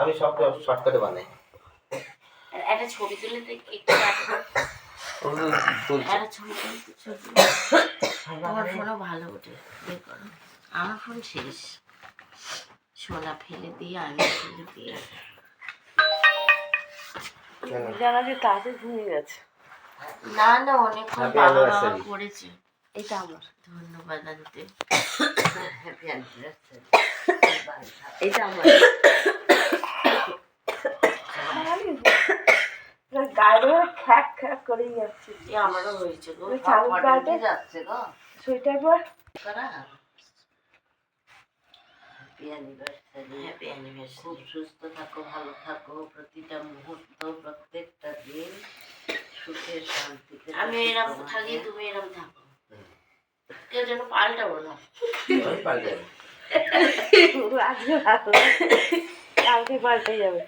আমি সব শর্টকাটে বানাই। একটা ছবি তুলে একটা ছবি তুলে তোমার ফোনও ভালো ওঠে, বের করো। আমার ফোন শেষ, সোনা ফেলে দিয়ে আমি ফেলে দিয়ে জানা যে তাতে ঘুমিয়ে গেছে। না না, অনেকক্ষণ বাবা বাবা করেছে। এটা আমার ধন্যবাদ আনতে। এটা আমার গায়ে খ্যাক খ্যাক করেই যাচ্ছে। আমারও হয়েছে গো, চালু গায়ে যাচ্ছে গো সোয়েটার পর করা। Happy anniversary. খুব সুস্থ থাকো, ভালো থাকো, প্রতিটা মুহূর্ত প্রত্যেকটা দিন সুখে শান্তিতে। আমি এরকম থাকি, তুমি এরকম থাকো, কেউ যেন পাল্টাবো না। আজকে ভালো, কালকে পাল্টে যাবে।